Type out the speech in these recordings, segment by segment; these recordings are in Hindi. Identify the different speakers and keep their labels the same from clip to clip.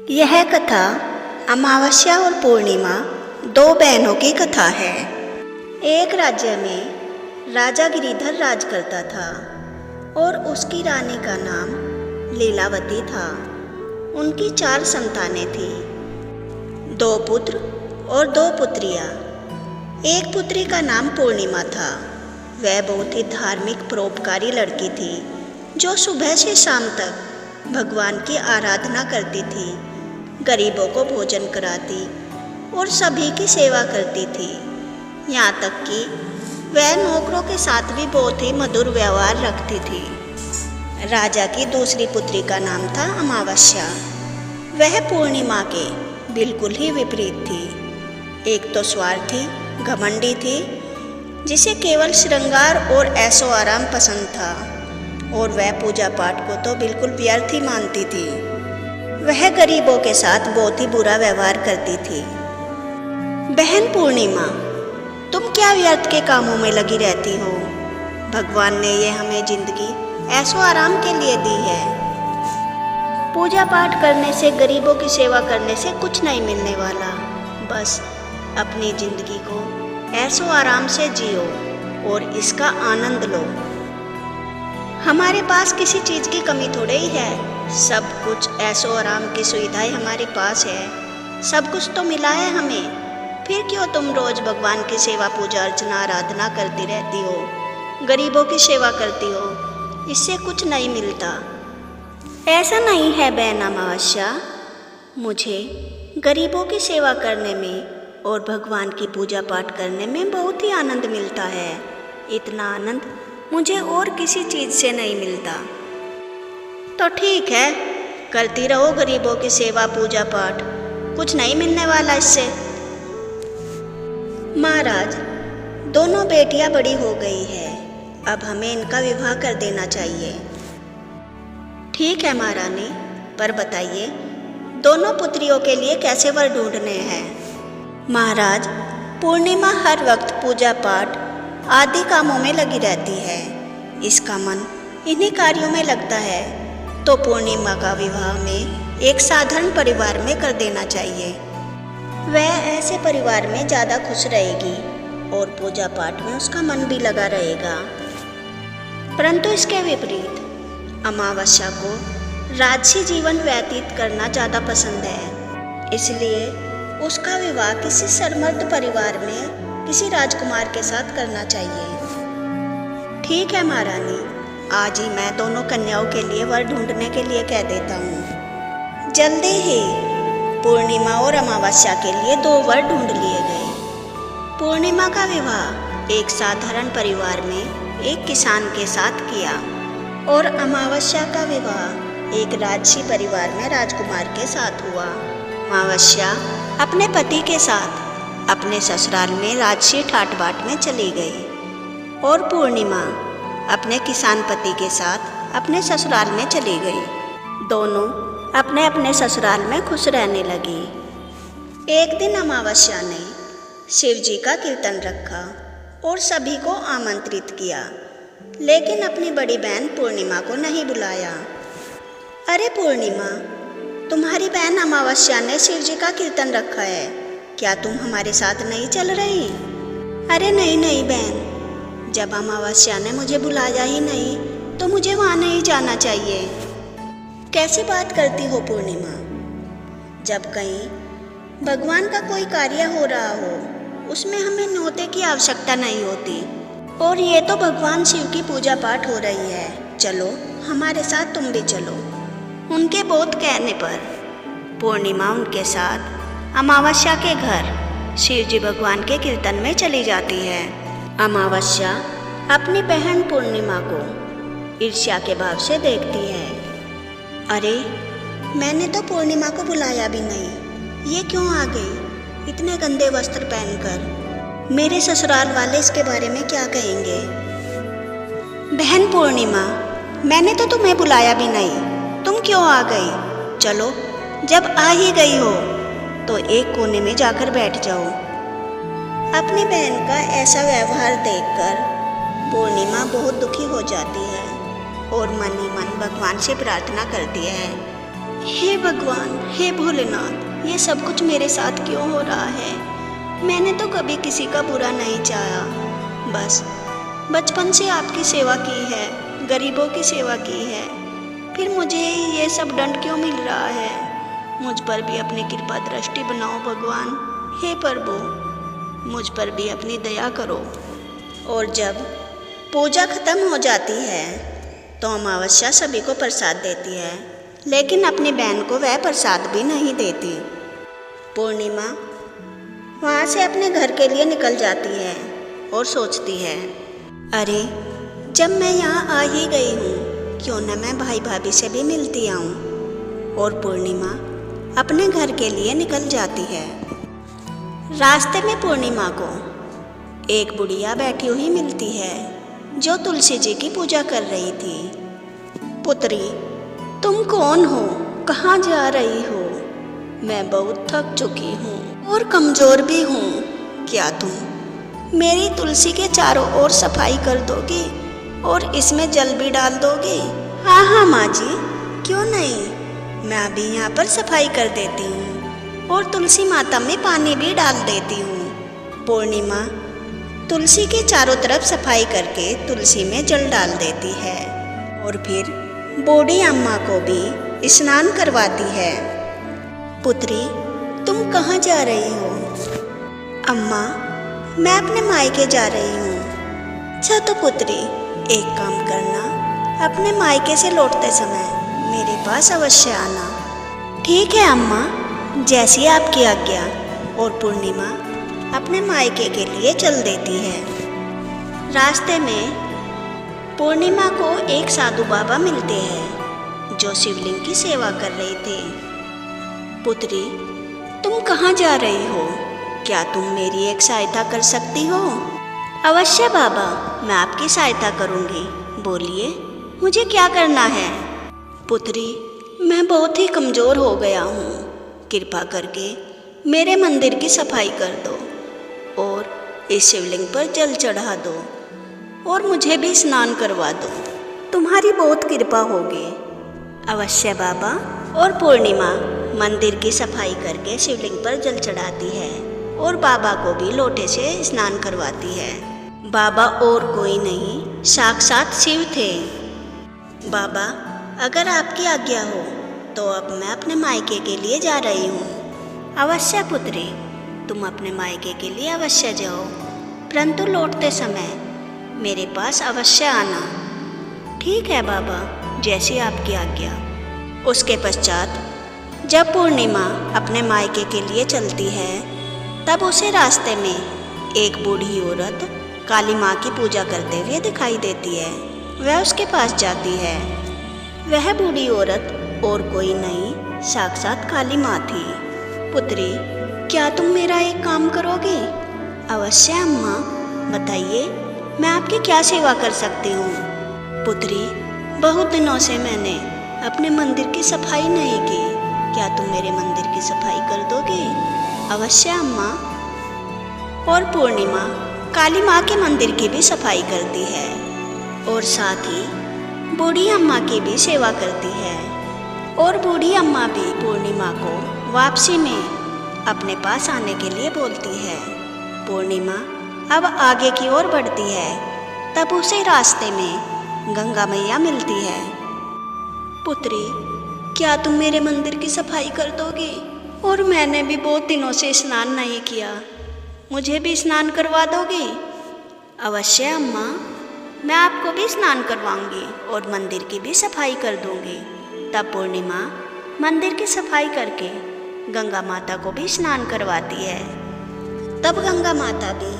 Speaker 1: यह कथा अमावस्या और पूर्णिमा दो बहनों की कथा है। एक राज्य में राजा गिरिधर राज करता था और उसकी रानी का नाम लीलावती था। उनकी 4 संतानें थीं, 2 पुत्र और 2 पुत्रियां। एक पुत्री का नाम पूर्णिमा था। वह बहुत ही धार्मिक परोपकारी लड़की थी जो सुबह से शाम तक भगवान की आराधना करती थी, गरीबों को भोजन कराती और सभी की सेवा करती थी। यहाँ तक कि वह नौकरों के साथ भी बहुत ही मधुर व्यवहार रखती थी। राजा की दूसरी पुत्री का नाम था अमावस्या। वह पूर्णिमा के बिल्कुल ही विपरीत थी। एक तो स्वार्थी, घमंडी थी, जिसे केवल श्रृंगार और ऐशो आराम पसंद था, और वह पूजा पाठ को तो बिल्कुल व्यर्थ ही मानती थी। वह गरीबों के साथ बहुत ही बुरा व्यवहार करती थी। बहन पूर्णिमा, तुम क्या व्यर्थ के कामों में लगी रहती हो? भगवान ने ये हमें जिंदगी ऐशो आराम के लिए दी है। पूजा पाठ करने से, गरीबों की सेवा करने से कुछ नहीं मिलने वाला। बस अपनी जिंदगी को ऐशो आराम से जियो और इसका आनंद लो। हमारे पास किसी चीज़ की कमी थोड़े ही है। सब कुछ ऐशो आराम की सुविधाएं हमारे पास है। सब कुछ तो मिला है हमें। फिर क्यों तुम रोज भगवान की सेवा, पूजा अर्चना, आराधना करती रहती हो, गरीबों की सेवा करती हो? इससे कुछ नहीं मिलता। ऐसा नहीं है बहन अमावस्या, मुझे गरीबों की सेवा करने में और भगवान की पूजा पाठ करने में बहुत ही आनंद मिलता है। इतना आनंद मुझे और किसी चीज़ से नहीं मिलता। तो ठीक है, करती रहो गरीबों की सेवा, पूजा पाठ, कुछ नहीं मिलने वाला इससे। महाराज, दोनों बेटियां बड़ी हो गई है, अब हमें इनका विवाह कर देना चाहिए। ठीक है महारानी, पर बताइए दोनों पुत्रियों के लिए कैसे वर ढूंढने हैं? महाराज, पूर्णिमा हर वक्त पूजा पाठ आदि कामों में लगी रहती है। इसका मन इन्हीं कार्यों में लगता है, तो पूर्णिमा का विवाह में एक साधारण परिवार में कर देना चाहिए। वह ऐसे परिवार में ज़्यादा खुश रहेगी और पूजा पाठ में उसका मन भी लगा रहेगा। परंतु इसके विपरीत अमावस्या को राजसी जीवन व्यतीत करना ज़्यादा पसंद है, इसलिए उसका विवाह किसी सरमर्द परिवार में किसी राजकुमार के साथ करना चाहिए। ठीक है महारानी, आज ही मैं दोनों कन्याओं के लिए वर ढूंढने के लिए कह देता हूँ। जल्दी ही पूर्णिमा और अमावस्या के लिए 2 वर ढूंढ लिए गए। पूर्णिमा का विवाह एक साधारण परिवार में एक किसान के साथ किया और अमावस्या का विवाह एक राजसी परिवार में राजकुमार के साथ हुआ। अमावस्या अपने पति के साथ अपने ससुराल में राजसी ठाट बाट में चली गई और पूर्णिमा अपने किसान पति के साथ अपने ससुराल में चली गई। दोनों अपने अपने ससुराल में खुश रहने लगी। एक दिन अमावस्या ने शिव जी का कीर्तन रखा और सभी को आमंत्रित किया, लेकिन अपनी बड़ी बहन पूर्णिमा को नहीं बुलाया। अरे पूर्णिमा, तुम्हारी बहन अमावस्या ने शिव जी का कीर्तन रखा है, क्या तुम हमारे साथ नहीं चल रही? अरे नहीं नहीं बहन, जब अमावस्या ने मुझे बुलाया ही नहीं तो मुझे वहाँ नहीं जाना चाहिए। कैसी बात करती हो पूर्णिमा? जब कहीं भगवान का कोई कार्य हो रहा हो, उसमें हमें न्योते की आवश्यकता नहीं होती, और ये तो भगवान शिव की पूजा पाठ हो रही है। चलो हमारे साथ, तुम भी चलो। उनके बहुत कहने पर पूर्णिमा उनके साथ अमावस्या के घर शिव जी भगवान के कीर्तन में चली जाती है। अमावस्या अपनी बहन पूर्णिमा को ईर्ष्या के भाव से देखती है। अरे, मैंने तो पूर्णिमा को बुलाया भी नहीं, ये क्यों आ गई इतने गंदे वस्त्र पहनकर? मेरे ससुराल वाले इसके बारे में क्या कहेंगे? बहन पूर्णिमा, मैंने तो तुम्हें बुलाया भी नहीं, तुम क्यों आ गई? चलो, जब आ ही गई हो तो एक कोने में जाकर बैठ जाओ। अपनी बहन का ऐसा व्यवहार देखकर पूर्णिमा बहुत दुखी हो जाती है और मन ही मन भगवान से प्रार्थना करती है, हे भगवान, हे भोलेनाथ, ये सब कुछ मेरे साथ क्यों हो रहा है? मैंने तो कभी किसी का बुरा नहीं चाहा, बस बचपन से आपकी सेवा की है, गरीबों की सेवा की है, फिर मुझे ये सब दंड क्यों मिल रहा है? मुझ पर भी अपनी कृपा दृष्टि बनाओ भगवान। हे प्रभु, मुझ पर भी अपनी दया करो। और जब पूजा खत्म हो जाती है तो अमावस्या सभी को प्रसाद देती है, लेकिन अपनी बहन को वह प्रसाद भी नहीं देती। पूर्णिमा वहाँ से अपने घर के लिए निकल जाती है और सोचती है, अरे जब मैं यहाँ आ ही गई हूँ, क्यों न मैं भाई भाभी से भी मिलती आऊँ। और पूर्णिमा अपने घर के लिए निकल जाती है। रास्ते में पूर्णिमा को एक बुढ़िया बैठी हुई मिलती है जो तुलसी जी की पूजा कर रही थी। पुत्री, तुम कौन हो? कहाँ जा रही हो? मैं बहुत थक चुकी हूँ और कमज़ोर भी हूँ। क्या तुम मेरी तुलसी के चारों ओर सफाई कर दोगी और इसमें जल भी डाल दोगी? हाँ हाँ माँ जी, क्यों नहीं, मैं अभी यहाँ पर सफाई कर देती हूँ और तुलसी माता में पानी भी डाल देती हूँ। पूर्णिमा तुलसी के चारों तरफ सफाई करके तुलसी में जल डाल देती है और फिर बूढ़ी अम्मा को भी स्नान करवाती है। पुत्री, तुम कहाँ जा रही हो? अम्मा, मैं अपने मायके जा रही हूँ। अच्छा तो पुत्री, एक काम करना, अपने मायके से लौटते समय मेरे पास अवश्य आना। ठीक है अम्मा, जैसी आपकी आज्ञा। और पूर्णिमा अपने मायके के लिए चल देती है। रास्ते में पूर्णिमा को एक साधु बाबा मिलते हैं जो शिवलिंग की सेवा कर रहे थे। पुत्री, तुम कहाँ जा रही हो? क्या तुम मेरी एक सहायता कर सकती हो? अवश्य बाबा, मैं आपकी सहायता करूँगी। बोलिए, मुझे क्या करना है? पुत्री, मैं बहुत ही कमज़ोर हो गया हूँ, कृपा करके मेरे मंदिर की सफाई कर दो और इस शिवलिंग पर जल चढ़ा दो और मुझे भी स्नान करवा दो। तुम्हारी बहुत कृपा होगी। अवश्य बाबा। और पूर्णिमा मंदिर की सफाई करके शिवलिंग पर जल चढ़ाती है और बाबा को भी लोटे से स्नान करवाती है। बाबा और कोई नहीं, साक्षात शिव थे। बाबा, अगर आपकी आज्ञा हो तो अब मैं अपने मायके के लिए जा रही हूँ। अवश्य पुत्री, तुम अपने मायके के लिए अवश्य जाओ, परंतु लौटते समय मेरे पास अवश्य आना। ठीक है बाबा, जैसी आपकी आज्ञा। उसके पश्चात जब पूर्णिमा अपने मायके के लिए चलती है, तब उसे रास्ते में एक बूढ़ी औरत काली माँ की पूजा करते हुए दिखाई देती है। वह उसके पास जाती है। वह बूढ़ी औरत और कोई नहीं, साक्षात काली माँ थी। पुत्री, क्या तुम मेरा एक काम करोगे? अवश्य अम्मा, बताइए, मैं आपकी क्या सेवा कर सकती हूँ? पुत्री, बहुत दिनों से मैंने अपने मंदिर की सफाई नहीं की, क्या तुम मेरे मंदिर की सफाई कर दोगे? अवश्य अम्मा। और पूर्णिमा काली माँ के मंदिर की भी सफाई करती है और साथ ही बूढ़ी अम्मा की भी सेवा करती है। और बूढ़ी अम्मा भी पूर्णिमा को वापसी में अपने पास आने के लिए बोलती है। पूर्णिमा अब आगे की ओर बढ़ती है, तब उसे रास्ते में गंगा मैया मिलती है। पुत्री, क्या तुम मेरे मंदिर की सफाई कर दोगे? और मैंने भी बहुत दिनों से स्नान नहीं किया, मुझे भी स्नान करवा दोगे? अवश्य अम्मा, मैं आपको भी स्नान करवाऊंगी और मंदिर की भी सफाई कर दूंगी। तब पूर्णिमा मंदिर की सफाई करके गंगा माता को भी स्नान करवाती है। तब गंगा माता भी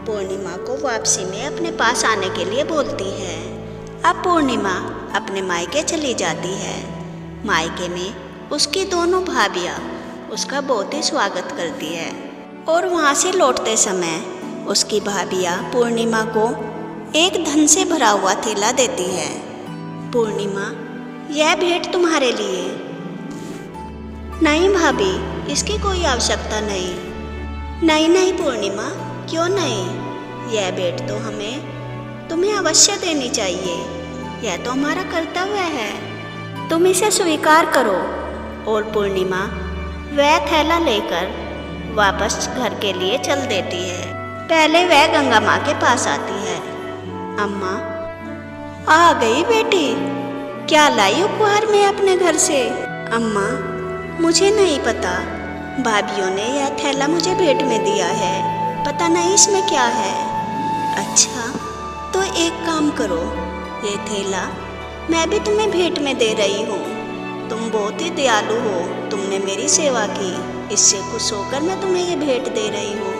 Speaker 1: पूर्णिमा को वापसी में अपने पास आने के लिए बोलती है। अब पूर्णिमा अपने मायके चली जाती है। मायके में उसकी दोनों भाभियाँ उसका बहुत ही स्वागत करती है और वहाँ से लौटते समय उसकी भाभियाँ पूर्णिमा को एक धन से भरा हुआ थैला देती है। पूर्णिमा, यह भेंट तुम्हारे लिए। नहीं भाभी, इसकी कोई आवश्यकता नहीं। नहीं नहीं पूर्णिमा, क्यों नहीं, यह भेंट तो हमें तुम्हें अवश्य देनी चाहिए, यह तो हमारा कर्तव्य है। तुम इसे स्वीकार करो। और पूर्णिमा वह थैला लेकर वापस घर के लिए चल देती है। पहले वह गंगा माँ के पास आती है। अम्मा, आ गई बेटी, क्या लाई उपहार में अपने घर से? अम्मा, मुझे नहीं पता, भाभीयों ने यह थैला मुझे भेंट में दिया है, पता नहीं इसमें क्या है। अच्छा, तो एक काम करो, ये थैला मैं भी तुम्हें भेंट में दे रही हूँ। तुम बहुत ही दयालु हो, तुमने मेरी सेवा की, इससे खुश होकर मैं तुम्हें ये भेंट दे रही हूँ।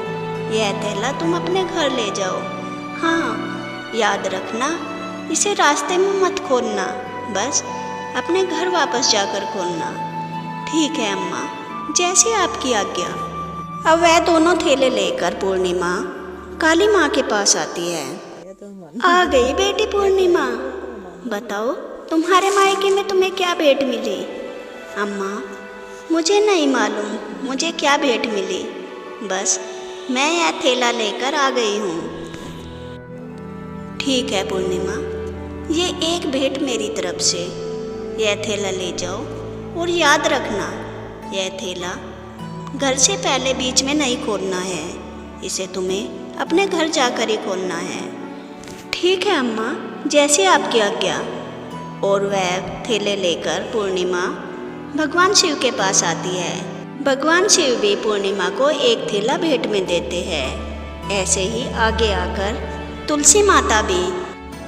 Speaker 1: यह थैला तुम अपने घर ले जाओ। हाँ, याद रखना, इसे रास्ते में मत खोलना, बस अपने घर वापस जाकर खोलना। ठीक है अम्मा, जैसे आपकी आज्ञा। अब वह दोनों थैले लेकर पूर्णिमा काली माँ के पास आती है। आ गई बेटी पूर्णिमा, बताओ तुम्हारे मायके में तुम्हें क्या भेंट मिली? अम्मा, मुझे नहीं मालूम मुझे क्या भेंट मिली, बस मैं यह थैला लेकर आ गई हूँ। ठीक है पूर्णिमा, ये एक भेंट मेरी तरफ से, यह थैला ले जाओ और याद रखना, यह थैला घर से पहले बीच में नहीं खोलना है, इसे तुम्हें अपने घर जाकर ही खोलना है। ठीक है अम्मा, जैसे आपकी आज्ञा। और वह थैले लेकर पूर्णिमा भगवान शिव के पास आती है। भगवान शिव भी पूर्णिमा को एक थैला भेंट में देते हैं। ऐसे ही आगे आकर तुलसी माता भी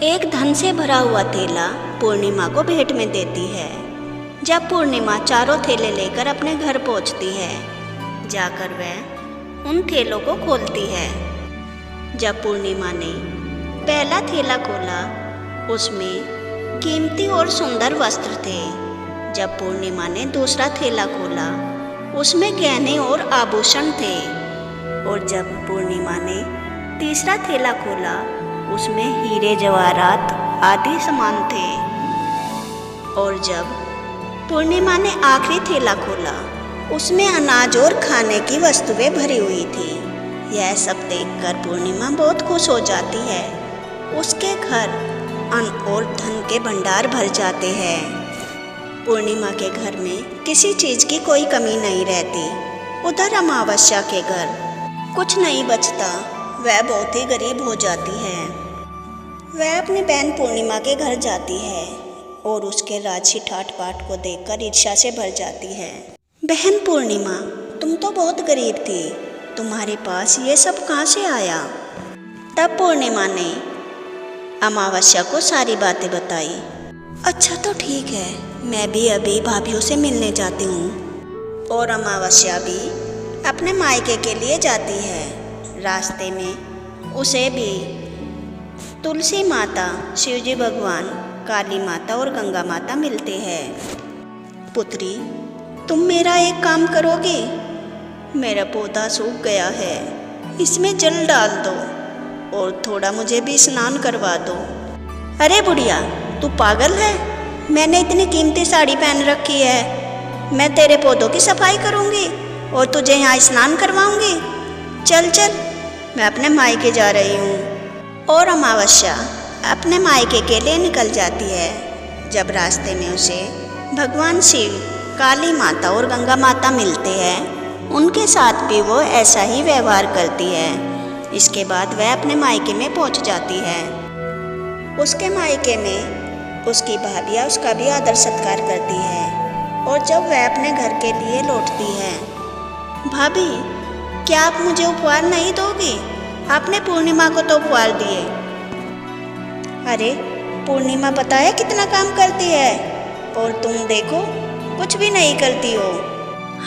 Speaker 1: एक धन से भरा हुआ थैला पूर्णिमा को भेंट में देती है। जब पूर्णिमा चारों थैले लेकर अपने घर पहुंचती है, जाकर वह उन थैलों को खोलती है। जब पूर्णिमा ने पहला थैला खोला, उसमें कीमती और सुंदर वस्त्र थे। जब पूर्णिमा ने दूसरा थैला खोला, उसमें गहने और आभूषण थे। और जब पूर्णिमा ने तीसरा थैला खोला, उसमें हीरे जवाहरात आदि सामान थे। और जब पूर्णिमा ने आखिरी थैला खोला, उसमें अनाज और खाने की वस्तुएं भरी हुई थी। यह सब देखकर पूर्णिमा बहुत खुश हो जाती है। उसके घर अन्न और धन के भंडार भर जाते हैं। पूर्णिमा के घर में किसी चीज़ की कोई कमी नहीं रहती। उधर अमावस्या के घर कुछ नहीं बचता, वह बहुत ही गरीब हो जाती है। वह अपनी बहन पूर्णिमा के घर जाती है और उसके राजसी ठाट बाट को देखकर ईर्ष्या से भर जाती है। बहन पूर्णिमा, तुम तो बहुत गरीब थी, तुम्हारे पास ये सब कहाँ से आया? तब पूर्णिमा ने अमावस्या को सारी बातें बताई। अच्छा तो ठीक है, मैं भी अभी भाभीयों से मिलने जाती हूँ। और अमावस्या भी अपने मायके के लिए जाती है। रास्ते में उसे भी तुलसी माता, शिवजी भगवान, काली माता और गंगा माता मिलते हैं। पुत्री, तुम मेरा एक काम करोगी? मेरा पौधा सूख गया है, इसमें जल डाल दो और थोड़ा मुझे भी स्नान करवा दो। अरे बुढ़िया, तू पागल है? मैंने इतनी कीमती साड़ी पहन रखी है, मैं तेरे पौधों की सफाई करूँगी और तुझे यहाँ स्नान करवाऊँगी? चल चल, मैं अपने मायके जा रही हूँ। और अमावस्या अपने मायके के लिए निकल जाती है। जब रास्ते में उसे भगवान शिव, काली माता और गंगा माता मिलते हैं, उनके साथ भी वो ऐसा ही व्यवहार करती है। इसके बाद वह अपने मायके में पहुंच जाती है। उसके मायके में उसकी भाभियाँ उसका भी आदर सत्कार करती है। और जब वह अपने घर के लिए लौटती है, भाभी, क्या आप मुझे उपहार नहीं दोगी? आपने पूर्णिमा को तो उपहार दिए। अरे पूर्णिमा पता है कितना काम करती है, और तुम देखो कुछ भी नहीं करती हो,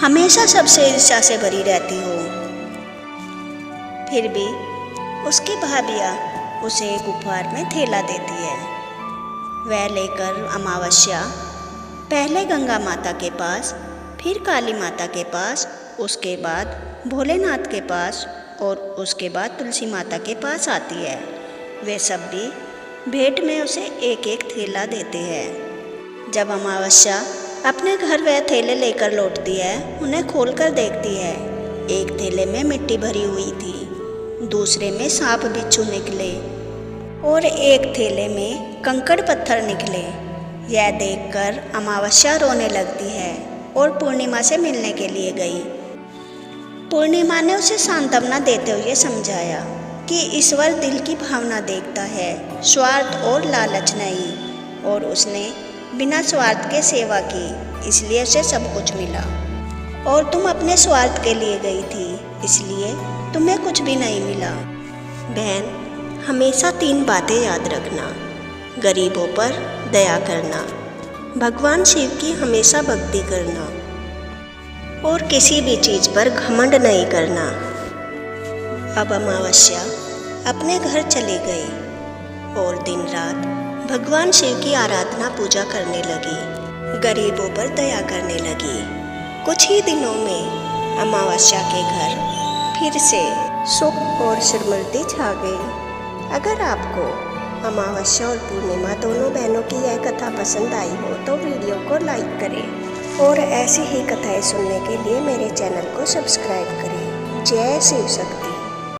Speaker 1: हमेशा सबसे ईर्ष्या से भरी रहती हो। फिर भी उसकी भाभियाँ उसे एक उपहार में थैला देती है। वह लेकर अमावस्या पहले गंगा माता के पास, फिर काली माता के पास, उसके बाद भोलेनाथ के पास और उसके बाद तुलसी माता के पास आती है। वे सब भी भेंट में उसे एक एक थैला देते हैं। जब अमावस्या अपने घर वह थैले लेकर लौटती है, उन्हें खोलकर देखती है। एक थैले में मिट्टी भरी हुई थी, दूसरे में सांप बिच्छू निकले और एक थैले में कंकड़ पत्थर निकले। यह देखकर अमावस्या रोने लगती है। और पूर्णिमा से मिलने के लिए गई। पूर्णिमा ने उसे सांत्वना देते हुए समझाया कि ईश्वर दिल की भावना देखता है, स्वार्थ और लालच नहीं, और उसने बिना स्वार्थ के सेवा की, इसलिए उसे सब कुछ मिला। और तुम अपने स्वार्थ के लिए गई थी, इसलिए तुम्हें कुछ भी नहीं मिला। बहन, हमेशा 3 बातें याद रखना: गरीबों पर दया करना, भगवान शिव की हमेशा भक्ति करना, और किसी भी चीज़ पर घमंड नहीं करना। अब अमावस्या अपने घर चली गई और दिन रात भगवान शिव की आराधना पूजा करने लगी, गरीबों पर दया करने लगी। कुछ ही दिनों में अमावस्या के घर फिर से सुख और समृद्धि छा गई। अगर आपको अमावस्या और पूर्णिमा दोनों बहनों की यह कथा पसंद आई हो तो वीडियो को लाइक करें और ऐसी ही कथाएं सुनने के लिए मेरे चैनल को सब्सक्राइब करें। जय शिव शक्ति।